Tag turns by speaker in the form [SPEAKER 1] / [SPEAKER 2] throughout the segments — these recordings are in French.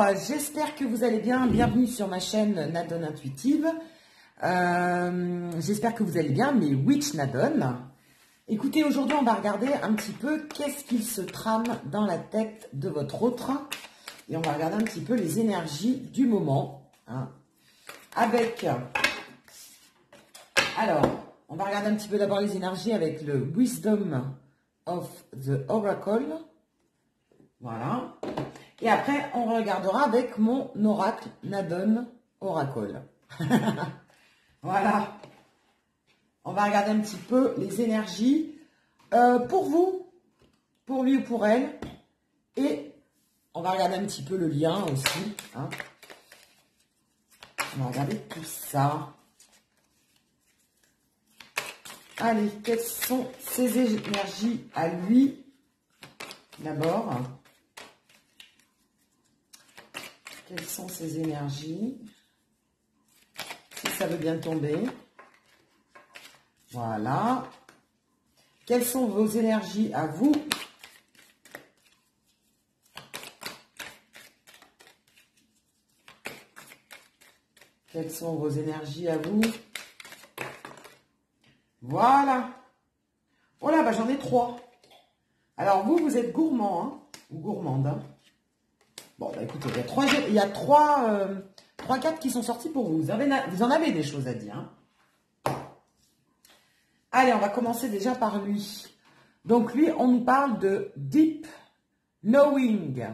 [SPEAKER 1] j'espère que vous allez bien. Bienvenue sur ma chaîne Nadone Intuitive. J'espère que vous allez bien, mes Witch Nadone. Écoutez, aujourd'hui, on va regarder un petit peu qu'est-ce qu'il se trame dans la tête de votre autre. Et on va regarder un petit peu les énergies du moment. Hein, avec... Alors, on va regarder un petit peu d'abord les énergies avec le Wisdom of the Oracle. Voilà. Et après, on regardera avec mon oracle Nadone Oracle. Voilà. On va regarder un petit peu les énergies pour vous, pour lui ou pour elle. Et on va regarder un petit peu le lien aussi. Hein. On va regarder tout ça. Allez, quelles sont ces énergies à lui d'abord? Quelles sont ces énergies? Si ça veut bien tomber. Voilà. Quelles sont vos énergies à vous? Quelles sont vos énergies à vous? Voilà. Oh là, bah, j'en ai 3. Alors, vous êtes gourmand, hein, ou gourmande. Hein. Bon, bah, écoutez, il y a trois cartes qui sont sorties pour vous. Vous en avez des choses à dire. Hein. Allez, on va commencer déjà par lui. Donc, lui, on nous parle de Deep Knowing.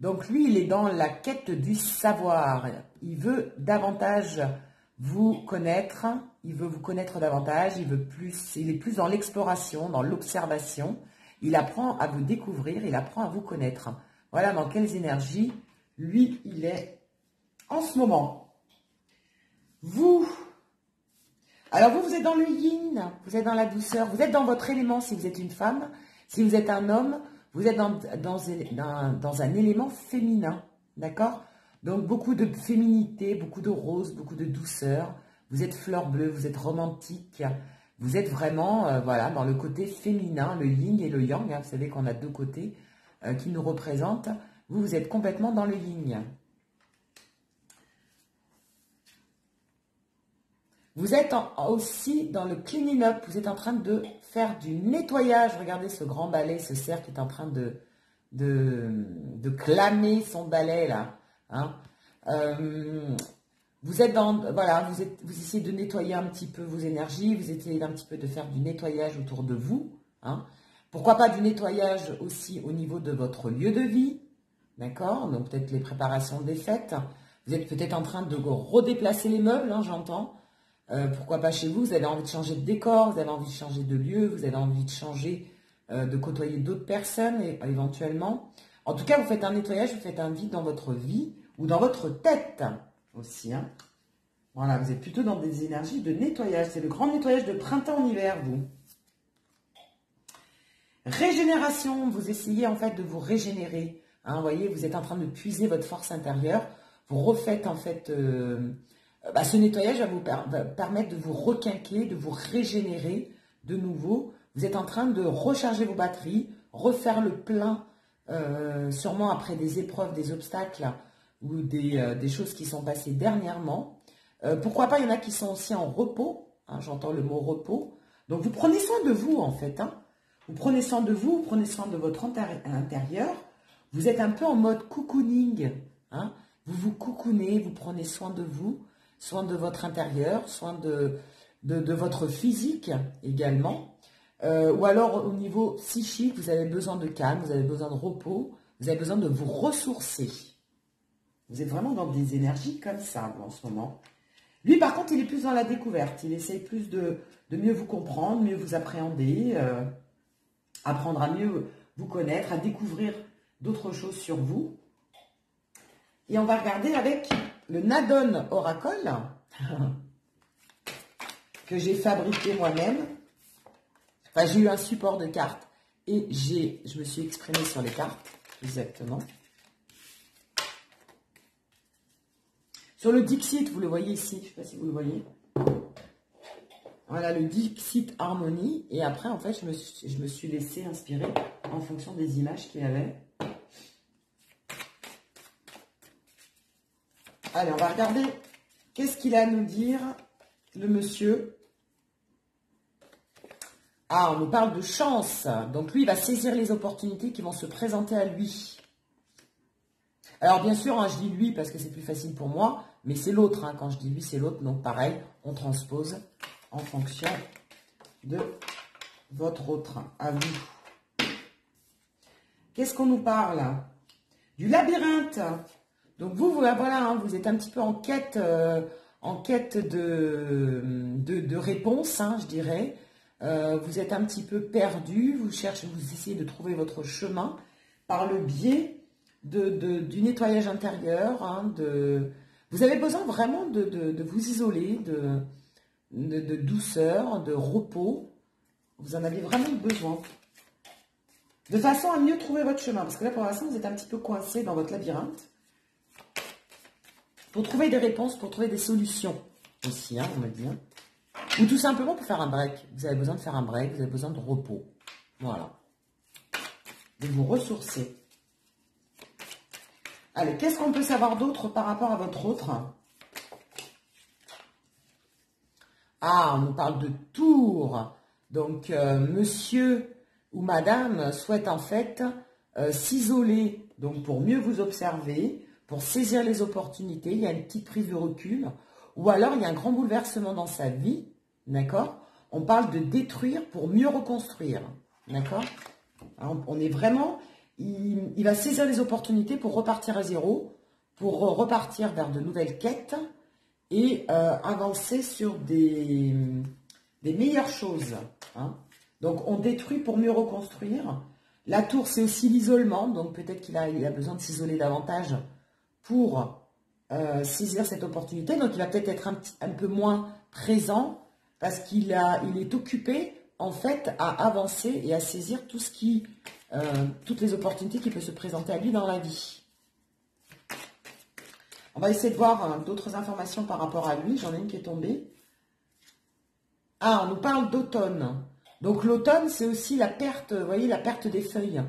[SPEAKER 1] Donc, lui, il est dans la quête du savoir. Il veut davantage vous connaître. Il veut vous connaître davantage. Il est plus dans l'exploration, dans l'observation. Il apprend à vous découvrir. Il apprend à vous connaître. Voilà dans quelles énergies, lui, il est en ce moment. Vous, alors vous êtes dans le yin, vous êtes dans la douceur, vous êtes dans votre élément si vous êtes une femme. Si vous êtes un homme, vous êtes dans un élément féminin, d'accord? Donc beaucoup de féminité, beaucoup de rose, beaucoup de douceur. Vous êtes fleur bleue, vous êtes romantique. Vous êtes vraiment voilà, dans le côté féminin, le yin et le yang. Hein, vous savez qu'on a deux côtés qui nous représentent. Vous êtes complètement dans le yin. Vous êtes aussi dans le cleaning up. Vous êtes en train de faire du nettoyage. Regardez ce grand balai, ce cerf qui est en train de clamer son balai là. Hein. Vous êtes dans, voilà, vous essayez de nettoyer un petit peu vos énergies. Vous essayez un petit peu de faire du nettoyage autour de vous. Hein. Pourquoi pas du nettoyage aussi au niveau de votre lieu de vie. D'accord? Donc peut-être les préparations des fêtes. Vous êtes peut-être en train de redéplacer les meubles, hein, j'entends. Pourquoi pas chez vous? Vous avez envie de changer de décor, vous avez envie de changer de lieu, vous avez envie de changer, de côtoyer d'autres personnes éventuellement. En tout cas, vous faites un nettoyage, vous faites un vide dans votre vie ou dans votre tête aussi. Hein. Voilà, vous êtes plutôt dans des énergies de nettoyage. C'est le grand nettoyage de printemps-hiver, vous. Régénération, vous essayez en fait de vous régénérer. Hein, vous voyez, vous êtes en train de puiser votre force intérieure. Vous refaites en fait... ce nettoyage va vous permettre de vous requinquer, de vous régénérer de nouveau. Vous êtes en train de recharger vos batteries, refaire le plein, sûrement après des épreuves, des obstacles ou des choses qui sont passées dernièrement. Pourquoi pas, il y en a qui sont aussi en repos. Hein, j'entends le mot repos. Donc, vous prenez soin de vous, en fait. Hein. Vous prenez soin de vous, vous prenez soin de votre intérieur. Vous êtes un peu en mode cocooning. Hein. Vous vous cocoonez, vous prenez soin de vous. Soin de votre intérieur, soin de votre physique également. Ou alors au niveau psychique, vous avez besoin de calme, vous avez besoin de repos, vous avez besoin de vous ressourcer. Vous êtes vraiment dans des énergies comme ça en ce moment. Lui par contre, il est plus dans la découverte, il essaye plus de mieux vous comprendre, mieux vous appréhender, apprendre à mieux vous connaître, à découvrir d'autres choses sur vous. Et on va regarder avec le Nadone Oracle que j'ai fabriqué moi-même. Enfin, j'ai eu un support de cartes et je me suis exprimée sur les cartes, exactement. Sur le Dixit, vous le voyez ici, je ne sais pas si vous le voyez. Voilà, le Dixit Harmony. Et après, en fait, je me suis laissée inspirer en fonction des images qu'il y avait. Allez, on va regarder qu'est-ce qu'il a à nous dire, le monsieur. Ah, on nous parle de chance. Donc, lui, il va saisir les opportunités qui vont se présenter à lui. Alors, bien sûr, hein, je dis lui parce que c'est plus facile pour moi, mais c'est l'autre. Hein, quand je dis lui, c'est l'autre. Donc, pareil, on transpose en fonction de votre autre à vous. Qu'est-ce qu'on nous parle? Du labyrinthe. Donc, vous voilà, hein, vous êtes un petit peu en quête de réponse, hein, je dirais. Vous êtes un petit peu perdu, vous essayez de trouver votre chemin par le biais du nettoyage intérieur. Hein, vous avez besoin vraiment de vous isoler, de douceur, de repos. Vous en avez vraiment besoin. De façon à mieux trouver votre chemin. Parce que là, pour l'instant, vous êtes un petit peu coincé dans votre labyrinthe. Pour trouver des réponses, pour trouver des solutions aussi, hein, on me dit. Hein. Ou tout simplement pour faire un break. Vous avez besoin de faire un break, vous avez besoin de repos. Voilà. De vous ressourcer. Allez, qu'est-ce qu'on peut savoir d'autre par rapport à votre autre? Ah, on nous parle de tour. Donc, monsieur ou madame souhaite en fait s'isoler, donc pour mieux vous observer, pour saisir les opportunités. Il y a une petite prise de recul. Ou alors, il y a un grand bouleversement dans sa vie. D'accord? On parle de détruire pour mieux reconstruire. D'accord? On est vraiment... Il va saisir les opportunités pour repartir à zéro, pour repartir vers de nouvelles quêtes et avancer sur des meilleures choses. Hein. Donc, on détruit pour mieux reconstruire. La tour, c'est aussi l'isolement. Donc, peut-être qu'il a besoin de s'isoler davantage pour saisir cette opportunité. Donc, il va peut-être être un peu moins présent parce qu'il est occupé, en fait, à avancer et à saisir toutes les opportunités qui peuvent se présenter à lui dans la vie. On va essayer de voir d'autres informations par rapport à lui. J'en ai une qui est tombée. Ah, on nous parle d'automne. Donc, l'automne, c'est aussi la perte, vous voyez, la perte des feuilles.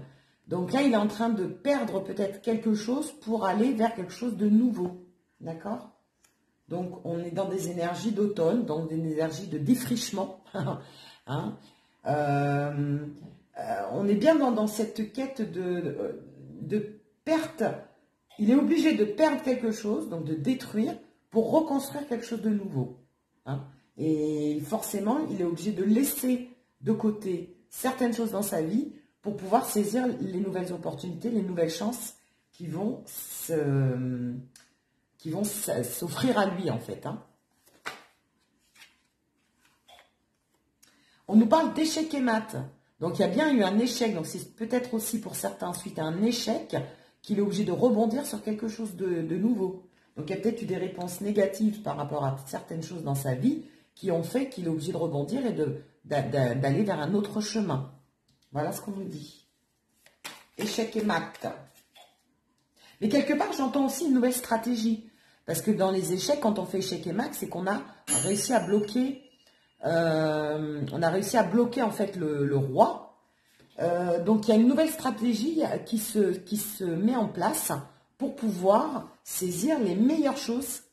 [SPEAKER 1] Donc là, il est en train de perdre peut-être quelque chose pour aller vers quelque chose de nouveau. D'accord? Donc, on est dans des énergies d'automne, donc des énergies de défrichement. Hein? On est bien dans cette quête de perte. Il est obligé de perdre quelque chose, donc de détruire, pour reconstruire quelque chose de nouveau. Hein? Et forcément, il est obligé de laisser de côté certaines choses dans sa vie pour pouvoir saisir les nouvelles opportunités, les nouvelles chances qui vont s'offrir à lui, en fait. Hein. On nous parle d'échec et mat. Donc, il y a bien eu un échec. Donc, c'est peut-être aussi pour certains, suite à un échec, qu'il est obligé de rebondir sur quelque chose de nouveau. Donc, il y a peut-être eu des réponses négatives par rapport à certaines choses dans sa vie qui ont fait qu'il est obligé de rebondir et d'aller vers un autre chemin. Voilà ce qu'on nous dit. Échec et mat. Mais quelque part, j'entends aussi une nouvelle stratégie. Parce que dans les échecs, quand on fait échec et mat, c'est qu'on a réussi à bloquer... on a réussi à bloquer en fait le roi. Donc il y a une nouvelle stratégie qui se met en place pour pouvoir saisir les meilleures choses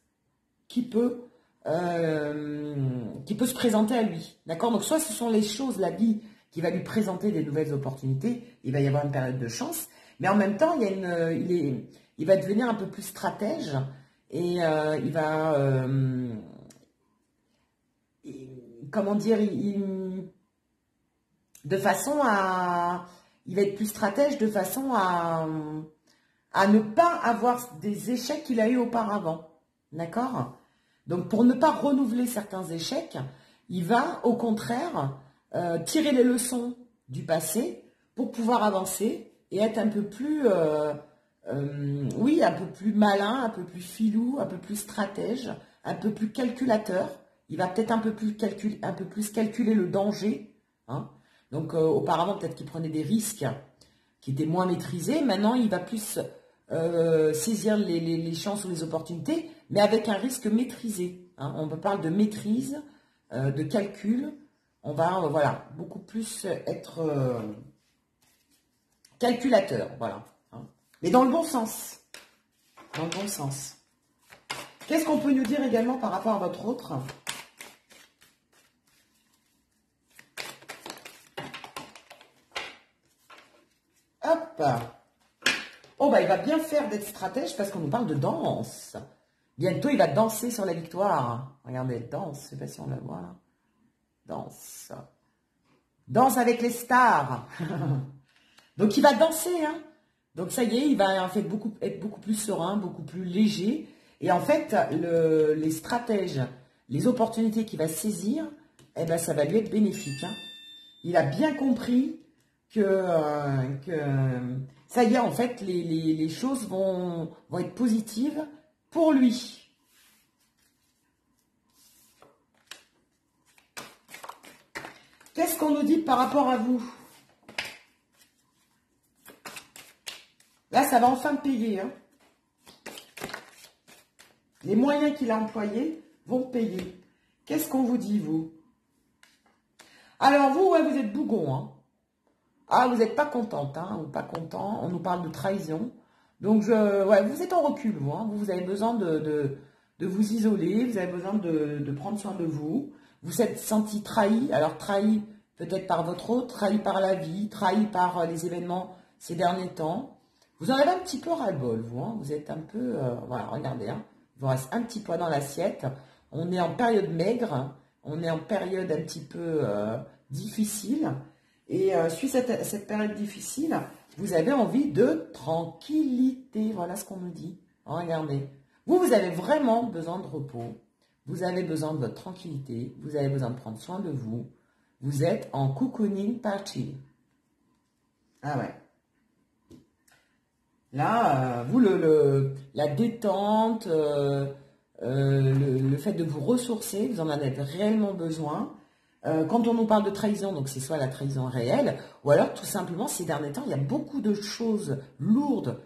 [SPEAKER 1] qui peut se présenter à lui. D'accord? Donc soit ce sont les choses, la vie, qui va lui présenter des nouvelles opportunités, il va y avoir une période de chance, mais en même temps, il va devenir un peu plus stratège et il va... comment dire, de façon à... Il va être plus stratège de façon à ne pas avoir des échecs qu'il a eu auparavant. D'accord? Donc, pour ne pas renouveler certains échecs, il va, au contraire, tirer les leçons du passé pour pouvoir avancer et être un peu plus... oui, un peu plus malin, un peu plus filou, un peu plus stratège, un peu plus calculateur. Il va peut-être un peu plus calculer le danger. Hein. Donc, auparavant, peut-être qu'il prenait des risques qui étaient moins maîtrisés. Maintenant, il va plus saisir les chances ou les opportunités, mais avec un risque maîtrisé. Hein. On parle de maîtrise, de calcul. On va, voilà, beaucoup plus être calculateur. Voilà. Hein. Mais dans le bon sens. Dans le bon sens. Qu'est-ce qu'on peut nous dire également par rapport à votre autre? Hop. Oh, bah, il va bien faire d'être stratège parce qu'on nous parle de danse. Bientôt, il va danser sur la victoire. Regardez, danse. Je ne sais pas si on la voit, là. Danse. Danse avec les stars. Donc, il va danser, hein. Donc, ça y est, il va en fait être beaucoup plus serein, beaucoup plus léger. Et en fait, les stratèges, les opportunités qu'il va saisir, eh ben, ça va lui être bénéfique, hein. Il a bien compris que ça y est, en fait, les choses vont être positives pour lui. Qu'est-ce qu'on nous dit par rapport à vous? Là, ça va enfin payer, hein. Les moyens qu'il a employés vont payer. Qu'est-ce qu'on vous dit, vous? Alors, vous, ouais, vous êtes bougon, hein. Ah, vous n'êtes pas contente, hein, ou pas content. On nous parle de trahison. Donc, ouais, vous êtes en recul, vous, hein. Vous avez besoin de vous isoler. Vous avez besoin de prendre soin de vous. Vous êtes senti trahi. Alors, trahi peut-être par votre autre, trahi par la vie, trahi par les événements ces derniers temps. Vous en avez un petit peu ras-le-bol, vous, hein. Vous êtes un peu... voilà, regardez, hein. Il vous reste un petit poids dans l'assiette. On est en période maigre. Hein. On est en période un petit peu difficile. Et suite à cette période difficile, vous avez envie de tranquillité. Voilà ce qu'on nous dit. Regardez. Vous avez vraiment besoin de repos. Vous avez besoin de votre tranquillité. Vous avez besoin de prendre soin de vous. Vous êtes en cocooning party. Ah ouais. Là, vous, la détente, le fait de vous ressourcer, vous en avez réellement besoin. Quand on nous parle de trahison, donc c'est soit la trahison réelle, ou alors tout simplement, ces derniers temps, il y a beaucoup de choses lourdes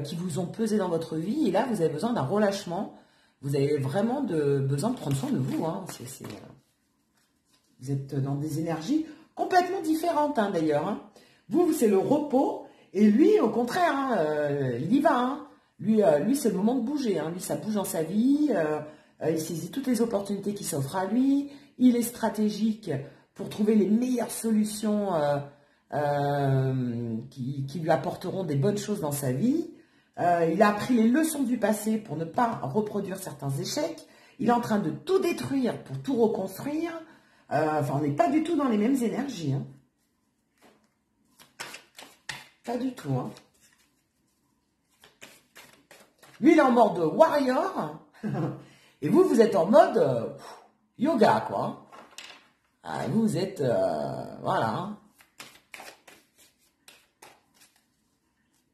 [SPEAKER 1] qui vous ont pesé dans votre vie, et là, vous avez besoin d'un relâchement. Vous avez vraiment besoin de prendre soin de vous. Hein. Vous êtes dans des énergies complètement différentes, hein, d'ailleurs. Hein. Vous, c'est le repos. Et lui, au contraire, hein, il y va. Hein. Lui, c'est le moment de bouger. Hein. Lui, ça bouge dans sa vie. Il saisit toutes les opportunités qui s'offrent à lui. Il est stratégique pour trouver les meilleures solutions qui lui apporteront des bonnes choses dans sa vie. Il a appris les leçons du passé pour ne pas reproduire certains échecs. Il est en train de tout détruire pour tout reconstruire. Enfin, on n'est pas du tout dans les mêmes énergies. Hein. Pas du tout. Hein. Lui, il est en mode warrior. Et vous, vous êtes en mode yoga, quoi. Ah, vous êtes... voilà. Hein.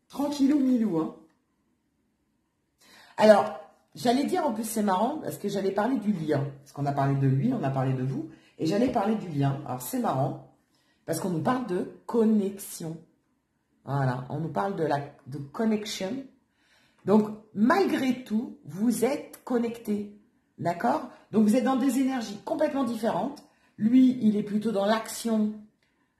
[SPEAKER 1] Tranquillou, milou. Hein. Alors, j'allais dire, en plus, c'est marrant, parce que j'allais parler du lien. Parce qu'on a parlé de lui, on a parlé de vous. Et j'allais parler du lien. Alors, c'est marrant, parce qu'on nous parle de connexion. Voilà, on nous parle de connection. Donc, malgré tout, vous êtes connectés. D'accord? Donc, vous êtes dans des énergies complètement différentes. Lui, il est plutôt dans l'action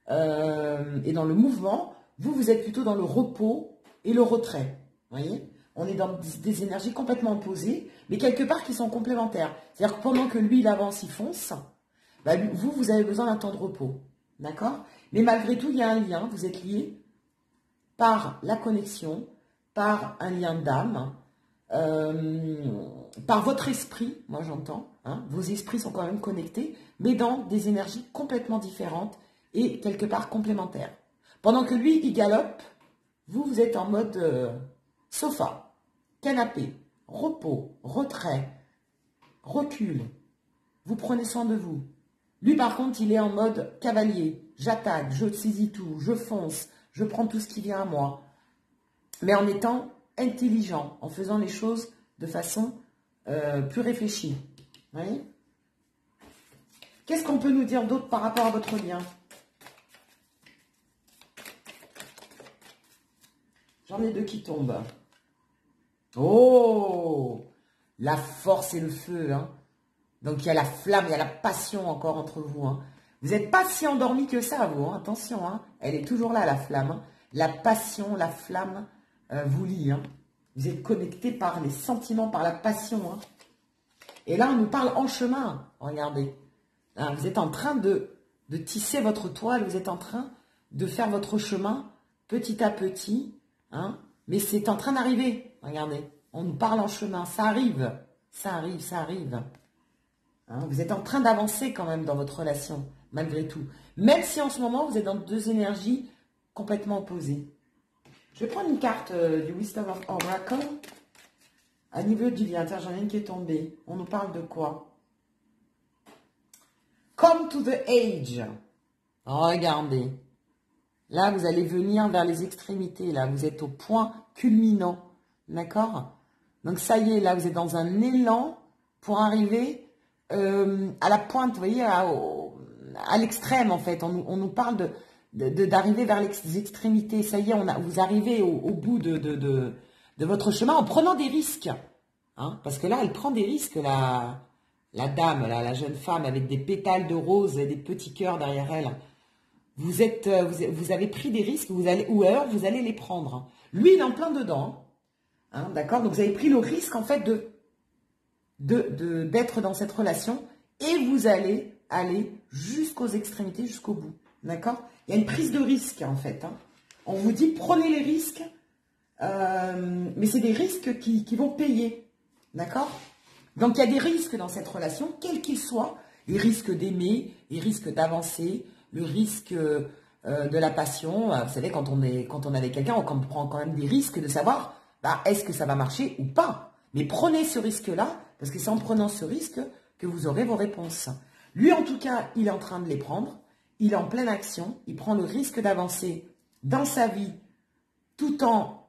[SPEAKER 1] et dans le mouvement. Vous, vous êtes plutôt dans le repos et le retrait. Vous voyez? On est dans des énergies complètement opposées, mais quelque part qui sont complémentaires. C'est-à-dire que pendant que lui, il avance, il fonce, bah, vous avez besoin d'un temps de repos. D'accord? Mais malgré tout, il y a un lien. Vous êtes liés par la connexion, par un lien d'âme, par votre esprit, moi j'entends, hein, vos esprits sont quand même connectés, mais dans des énergies complètement différentes et quelque part complémentaires. Pendant que lui, il galope, vous êtes en mode sofa, canapé, repos, retrait, recul. Vous prenez soin de vous. Lui, par contre, il est en mode cavalier. J'attaque, je saisis tout, je fonce, je prends tout ce qui vient à moi. Mais en étant intelligent, en faisant les choses de façon plus réfléchie. Vous voyez? Qu'est-ce qu'on peut nous dire d'autre par rapport à votre lien? J'en ai deux qui tombent. Oh! La force et le feu. Hein. Donc, il y a la flamme, il y a la passion encore entre vous. Hein. Vous n'êtes pas si endormi que ça, vous. Hein. Attention, hein. Elle est toujours là, la flamme. Hein. La passion, la flamme vous lie. Hein. Vous êtes connecté par les sentiments, par la passion. Hein. Et là, on nous parle en chemin. Regardez. Hein, vous êtes en train de tisser votre toile. Vous êtes en train de faire votre chemin petit à petit. Hein, mais c'est en train d'arriver. Regardez. On nous parle en chemin. Ça arrive. Ça arrive, ça arrive. Hein, vous êtes en train d'avancer quand même dans votre relation, malgré tout. Même si en ce moment, vous êtes dans deux énergies complètement opposées. Je vais prendre une carte du Wisdom of Oracle. À niveau divin, j'en ai une qui est tombée. On nous parle de quoi? Come to the age. Regardez. Là, vous allez venir vers les extrémités. Là, vous êtes au point culminant. D'accord? Donc, ça y est, là, vous êtes dans un élan pour arriver à la pointe, vous voyez, à l'extrême, en fait. On nous parle d'arriver vers les extrémités. Ça y est, vous arrivez au bout de votre chemin en prenant des risques. Hein, parce que là, elle prend des risques, la dame, là, la jeune femme avec des pétales de rose et des petits cœurs derrière elle. Vous avez pris des risques, ou alors vous allez les prendre. Lui, il est en plein dedans. Hein, d'accord? Donc, vous avez pris le risque, en fait, d'être dans cette relation et vous allez aller jusqu'aux extrémités, jusqu'au bout. D'accord? Il y a une prise de risque, en fait. Hein. On vous dit, prenez les risques, mais c'est des risques qui vont payer. D'accord? Donc, il y a des risques dans cette relation, quels qu'ils soient. Les risques d'aimer, les risques d'avancer, le risque de la passion. Vous savez, quand on est avec quelqu'un, on prend quand même des risques de savoir est-ce que ça va marcher ou pas. Mais prenez ce risque-là, parce que c'est en prenant ce risque que vous aurez vos réponses. Lui, en tout cas, il est en train de les prendre. Il est en pleine action. Il prend le risque d'avancer dans sa vie tout en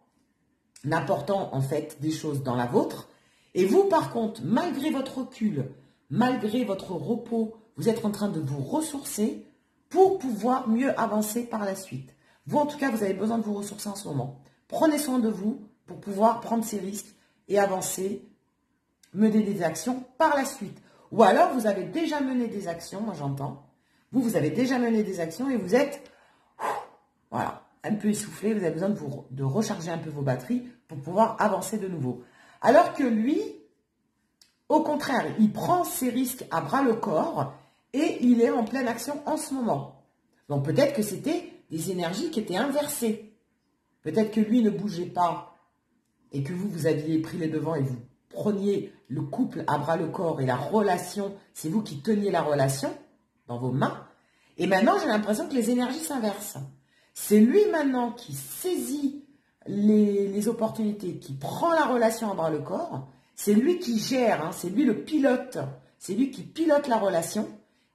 [SPEAKER 1] apportant, en fait, des choses dans la vôtre. Et vous, par contre, malgré votre recul, malgré votre repos, vous êtes en train de vous ressourcer pour pouvoir mieux avancer par la suite. Vous, en tout cas, vous avez besoin de vous ressourcer en ce moment. Prenez soin de vous pour pouvoir prendre ces risques et avancer, mener des actions par la suite. Ou alors, vous avez déjà mené des actions, moi j'entends. Vous avez déjà mené des actions et vous êtes, voilà, un peu essoufflé. Vous avez besoin de recharger un peu vos batteries pour pouvoir avancer de nouveau. Alors que lui, au contraire, il prend ses risques à bras le corps et il est en pleine action en ce moment. Donc peut-être que c'était des énergies qui étaient inversées. Peut-être que lui ne bougeait pas et que vous aviez pris les devants et vous preniez le couple à bras le corps et la relation, c'est vous qui teniez la relation dans vos mains. Et maintenant, j'ai l'impression que les énergies s'inversent. C'est lui maintenant qui saisit les opportunités, qui prend la relation à bras le corps. C'est lui qui gère, hein, c'est lui le pilote. C'est lui qui pilote la relation.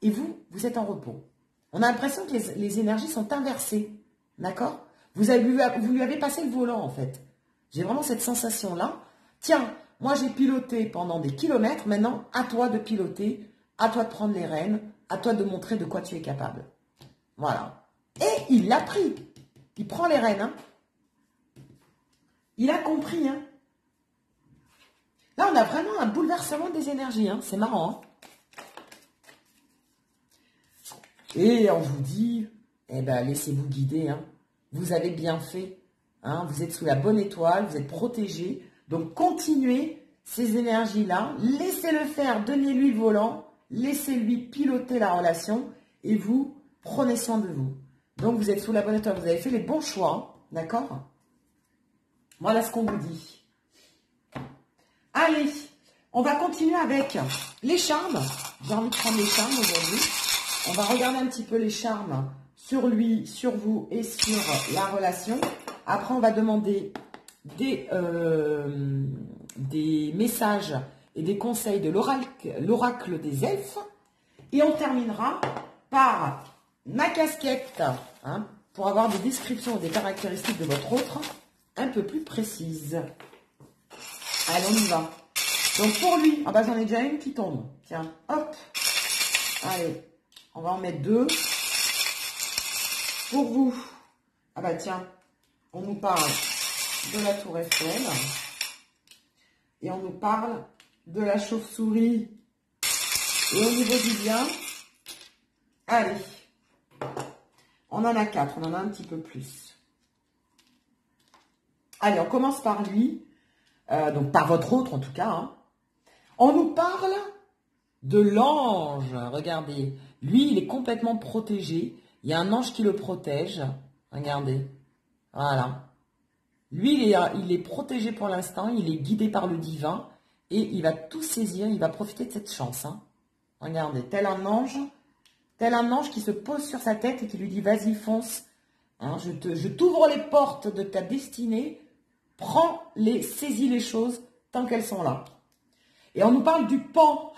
[SPEAKER 1] Et vous êtes en repos. On a l'impression que les énergies sont inversées. D'accord? Vous lui avez passé le volant, en fait. J'ai vraiment cette sensation-là. Tiens, moi j'ai piloté pendant des kilomètres. Maintenant, à toi de piloter, à toi de prendre les rênes, à toi de montrer de quoi tu es capable. Voilà. Et il l'a pris. Il prend les rênes. Hein. Il a compris. Hein. Là, on a vraiment un bouleversement des énergies. Hein. C'est marrant. Hein. Et on vous dit, eh ben, laissez-vous guider. Hein. Vous avez bien fait. Hein. Vous êtes sous la bonne étoile. Vous êtes protégé. Donc, continuez ces énergies-là. Laissez-le faire. Donnez-lui le volant. Laissez-lui piloter la relation. Et vous, prenez soin de vous. Donc, vous êtes sous la bonne étoile. Vous avez fait les bons choix. D'accord? Voilà ce qu'on vous dit. Allez, on va continuer avec les charmes. J'ai envie de prendre les charmes aujourd'hui. On va regarder un petit peu les charmes sur lui, sur vous et sur la relation. Après, on va demander des messages et des conseils de l'oracle des elfes. Et on terminera par ma casquette, hein, pour avoir des descriptions ou des caractéristiques de votre autre un peu plus précises. Allez, on y va. Donc pour lui, ah bah j'en ai déjà une qui tombe. Tiens, hop. Allez, on va en mettre deux. Pour vous, ah bah tiens, on nous parle de la tour Eiffel. Et on nous parle de la chauve-souris. Et au niveau du bien, allez, on en a 4, on en a un petit peu plus. Allez, on commence par lui, donc par votre autre en tout cas. Hein. On nous parle de l'ange. Regardez, lui, il est complètement protégé. Il y a un ange qui le protège. Regardez, voilà. Lui, il est protégé pour l'instant, il est guidé par le divin et il va tout saisir, il va profiter de cette chance. Hein. Regardez, tel un ange qui se pose sur sa tête et qui lui dit, vas-y, fonce. Hein, je t'ouvre les portes de ta destinée, saisis les choses tant qu'elles sont là. Et on nous parle du pan.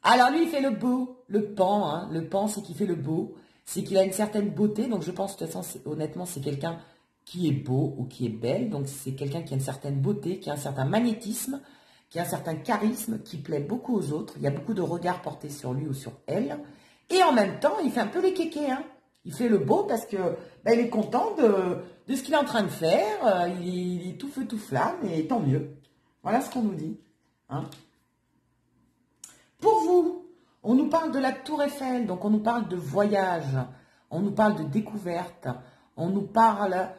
[SPEAKER 1] Alors lui, il fait le beau, le pan. Hein. Le pan, c'est qu'il fait le beau, c'est qu'il a une certaine beauté. Donc je pense, de toute façon, honnêtement, c'est quelqu'un qui est beau ou qui est belle. Donc c'est quelqu'un qui a une certaine beauté, qui a un certain magnétisme, qui a un certain charisme, qui plaît beaucoup aux autres. Il y a beaucoup de regards portés sur lui ou sur elle. Et en même temps, il fait un peu les kékés. Hein. Il fait le beau parce que il est content de ce qu'il est en train de faire. Il est tout feu, tout flamme et tant mieux. Voilà ce qu'on nous dit. Hein. Pour vous, on nous parle de la Tour Eiffel, donc on nous parle de voyage, on nous parle de découverte, on nous parle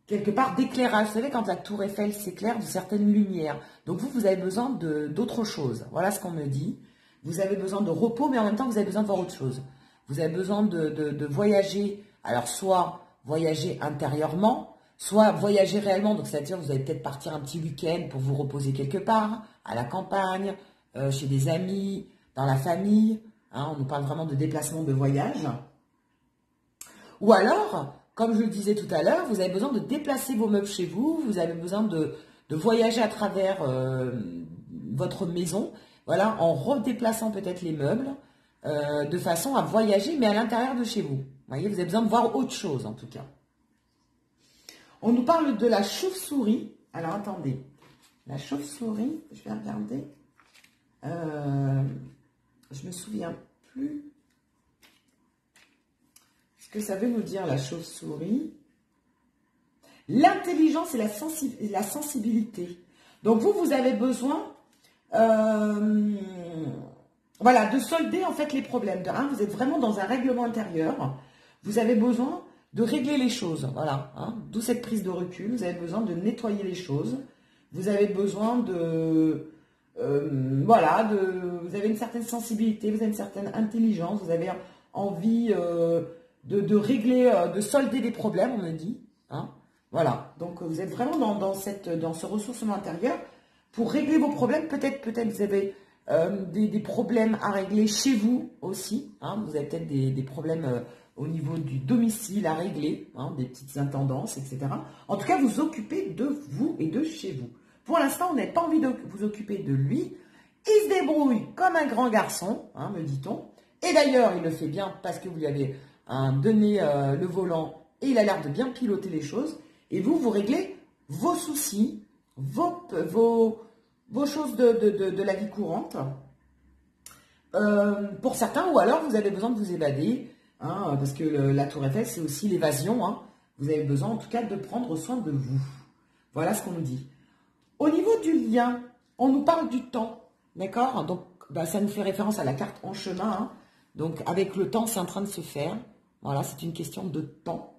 [SPEAKER 1] quelque part d'éclairage. Vous savez, quand la Tour Eiffel s'éclaire de certaines lumières. Donc vous avez besoin d'autre chose. Voilà ce qu'on me dit. Vous avez besoin de repos, mais en même temps, vous avez besoin de voir autre chose. Vous avez besoin de voyager. Alors, soit voyager intérieurement, soit voyager réellement. Donc, c'est-à-dire, vous allez peut-être partir un petit week-end pour vous reposer quelque part, à la campagne, chez des amis, dans la famille. Hein, on nous parle vraiment de déplacement, de voyage. Ou alors, comme je le disais tout à l'heure, vous avez besoin de déplacer vos meubles chez vous. Vous avez besoin de voyager à travers votre maison. Voilà, en redéplaçant peut-être les meubles, de façon à voyager, mais à l'intérieur de chez vous. Vous voyez, vous avez besoin de voir autre chose, en tout cas. On nous parle de la chauve-souris. Alors, attendez. La chauve-souris, je vais regarder. Je me souviens plus ce que ça veut nous dire, la chauve-souris. L'intelligence et la sensibilité. Donc, vous avez besoin... voilà, de solder en fait les problèmes. Vous êtes vraiment dans un règlement intérieur. Vous avez besoin de régler les choses. Voilà, hein, d'où cette prise de recul. Vous avez besoin de nettoyer les choses. Vous avez besoin de... voilà, vous avez une certaine sensibilité, vous avez une certaine intelligence. Vous avez envie de régler, de solder des problèmes, on me dit. Hein, voilà, donc vous êtes vraiment dans ce ressourcement intérieur. Pour régler vos problèmes, peut-être vous avez des problèmes à régler chez vous aussi. Hein, vous avez peut-être des problèmes au niveau du domicile à régler, hein, des petites intendances, etc. En tout cas, vous occupez de vous et de chez vous. Pour l'instant, on n'a pas envie de vous occuper de lui. Il se débrouille comme un grand garçon, hein, me dit-on. Et d'ailleurs, il le fait bien parce que vous lui avez donné le volant et il a l'air de bien piloter les choses. Et vous réglez vos soucis, vos choses de la vie courante. Pour certains, ou alors vous avez besoin de vous évader, hein, parce que la Tour Eiffel, c'est aussi l'évasion. Hein. Vous avez besoin, en tout cas, de prendre soin de vous. Voilà ce qu'on nous dit. Au niveau du lien, on nous parle du temps, d'accord? Donc, ça nous fait référence à la carte en chemin. Hein. Donc, avec le temps, c'est en train de se faire. Voilà, c'est une question de temps.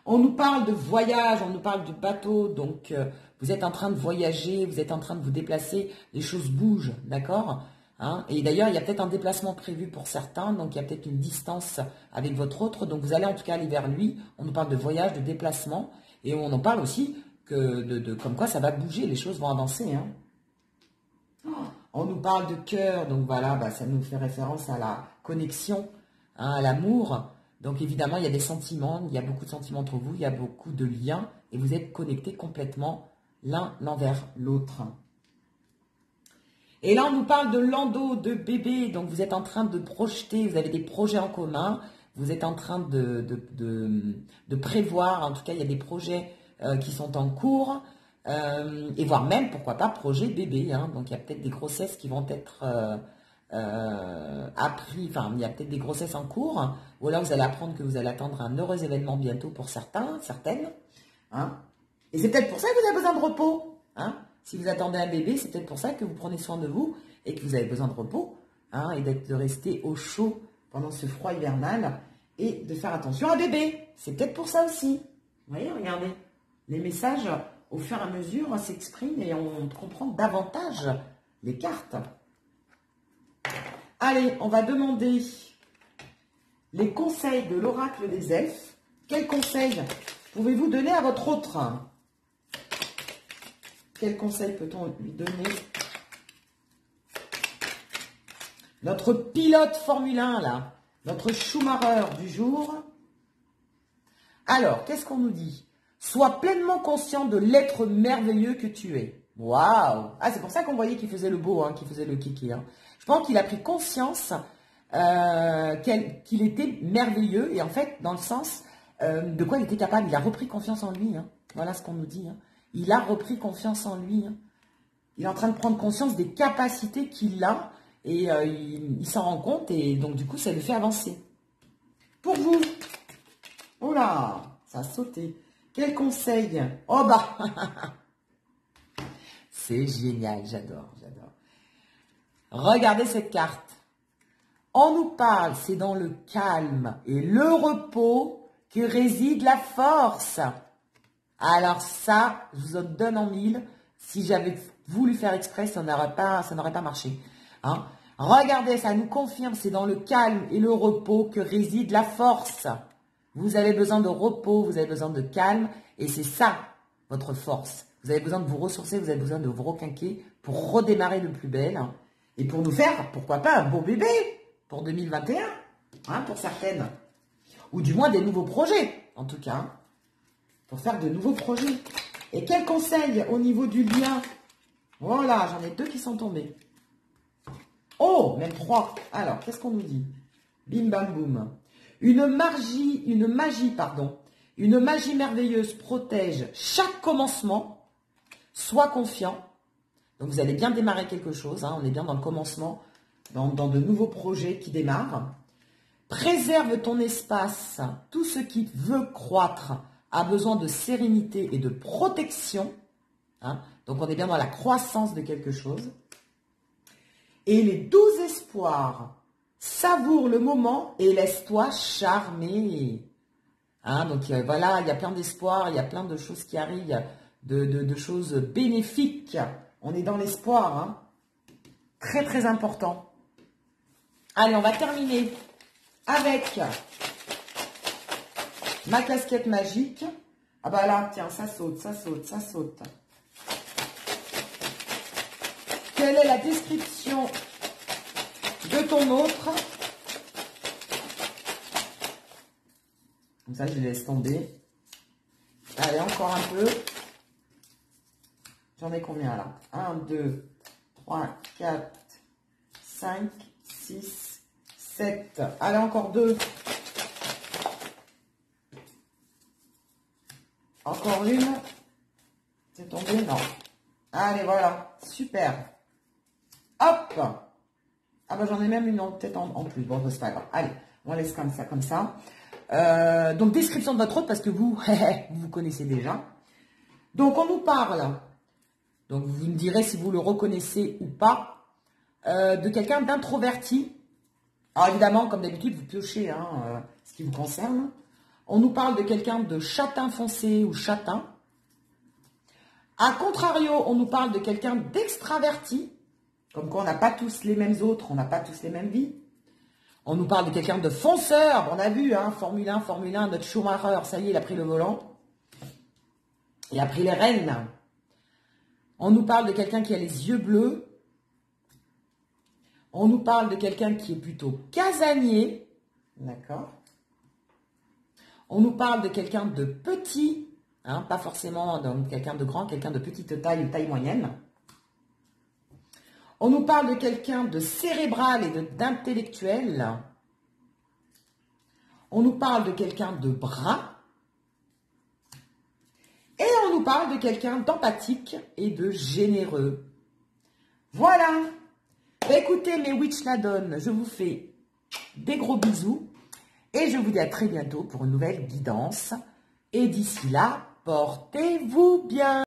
[SPEAKER 1] On nous parle de voyage, on nous parle de bateau, donc vous êtes en train de voyager, vous êtes en train de vous déplacer, les choses bougent, d'accord, hein. Et d'ailleurs, il y a peut-être un déplacement prévu pour certains, donc il y a peut-être une distance avec votre autre, donc vous allez en tout cas aller vers lui. On nous parle de voyage, de déplacement, et on en parle aussi que comme quoi ça va bouger, les choses vont avancer. Hein. On nous parle de cœur, donc voilà, ça nous fait référence à la connexion, hein, à l'amour. Donc évidemment, il y a des sentiments, il y a beaucoup de sentiments entre vous, il y a beaucoup de liens et vous êtes connectés complètement l'un envers l'autre. Et là, on nous parle de landau, de bébé, donc vous êtes en train de projeter, vous avez des projets en commun, vous êtes en train de prévoir, en tout cas, il y a des projets qui sont en cours, et voire même, pourquoi pas, projet bébé. Hein, donc il y a peut-être des grossesses qui vont être... il y a peut-être des grossesses en cours, ou alors vous allez apprendre que vous allez attendre un heureux événement bientôt pour certaines. Hein. Et c'est peut-être pour ça que vous avez besoin de repos. Hein. Si vous attendez un bébé, c'est peut-être pour ça que vous prenez soin de vous et que vous avez besoin de repos, hein, et de rester au chaud pendant ce froid hivernal et de faire attention à bébé. C'est peut-être pour ça aussi. Vous voyez, regardez. Les messages au fur et à mesure, on s'exprime et on comprend davantage les cartes. Allez, on va demander les conseils de l'oracle des elfes. Quels conseils pouvez-vous donner à votre autre? Quels conseils peut-on lui donner? Notre pilote Formule 1, là. Notre Schumacher du jour. Alors, qu'est-ce qu'on nous dit? Sois pleinement conscient de l'être merveilleux que tu es. Waouh! Ah, c'est pour ça qu'on voyait qu'il faisait le beau, hein, qu'il faisait le kiki. Hein. Je pense qu'il a pris conscience qu'il était merveilleux. Et en fait, dans le sens de quoi il était capable. Il a repris confiance en lui. Hein. Voilà ce qu'on nous dit. Hein. Il a repris confiance en lui. Hein. Il est en train de prendre conscience des capacités qu'il a. Et il s'en rend compte. Et donc, du coup, ça le fait avancer. Pour vous. Oh là, ça a sauté. Quel conseil? Oh bah, c'est génial, j'adore, j'adore. Regardez cette carte. On nous parle, c'est dans le calme et le repos que réside la force. Alors ça, je vous en donne en mille. Si j'avais voulu faire exprès, ça n'aurait pas marché. Hein? Regardez, ça nous confirme, c'est dans le calme et le repos que réside la force. Vous avez besoin de repos, vous avez besoin de calme, et c'est ça, votre force. Vous avez besoin de vous ressourcer, vous avez besoin de vous requinquer pour redémarrer de plus belle, hein, et pour nous faire, pourquoi pas, un beau bébé pour 2021, hein, pour certaines. Ou du moins des nouveaux projets, en tout cas, hein, pour faire de nouveaux projets. Et quel conseil au niveau du lien? Voilà, j'en ai 2 qui sont tombés. Oh, même 3. Alors, qu'est-ce qu'on nous dit? Bim, bam, boum. Une magie merveilleuse protège chaque commencement. Sois confiant. Donc, vous allez bien démarrer quelque chose. Hein, on est bien dans le commencement, dans de nouveaux projets qui démarrent. Préserve ton espace. Tout ce qui veut croître a besoin de sérénité et de protection. Hein, donc, on est bien dans la croissance de quelque chose. Et les 12 espoirs. Savoure le moment et laisse-toi charmer. Hein, donc voilà, il y a plein d'espoir, il y a plein de choses qui arrivent, de choses bénéfiques. On est dans l'espoir. Hein. Très, très important. Allez, on va terminer avec ma casquette magique. Ah bah là, tiens, ça saute, ça saute, ça saute. Quelle est la description de ton autre? Comme ça, je les laisse tomber. Allez, encore un peu. J'en ai combien là? 1, 2, 3, 4, 5, 6, 7. Allez, encore 2. Encore une. C'est tombé? Non. Allez, voilà. Super. Hop! Ah bah j'en ai même une tête en plus. Bon, c'est pas grave. Allez, on laisse comme ça, comme ça. Donc, description de votre autre, parce que vous, vous connaissez déjà. Donc, on nous parle. Donc, vous me direz si vous le reconnaissez ou pas. De quelqu'un d'introverti. Alors, évidemment, comme d'habitude, vous piochez hein, ce qui vous concerne. On nous parle de quelqu'un de châtain foncé ou châtain. A contrario, on nous parle de quelqu'un d'extraverti. Comme quoi, on n'a pas tous les mêmes autres, on n'a pas tous les mêmes vies. On nous parle de quelqu'un de fonceur. On a vu, hein, Formule 1, notre Schumacher, ça y est, il a pris le volant. Il a pris les rênes. On nous parle de quelqu'un qui a les yeux bleus. On nous parle de quelqu'un qui est plutôt casanier. D'accord. On nous parle de quelqu'un de petit. Hein, pas forcément quelqu'un de grand, quelqu'un de petite taille ou taille moyenne. On nous parle de quelqu'un de cérébral et d'intellectuel. On nous parle de quelqu'un de brun. Et on nous parle de quelqu'un d'empathique et de généreux. Voilà. Bah, écoutez, mes Witchnadon, je vous fais des gros bisous. Et je vous dis à très bientôt pour une nouvelle guidance. Et d'ici là, portez-vous bien.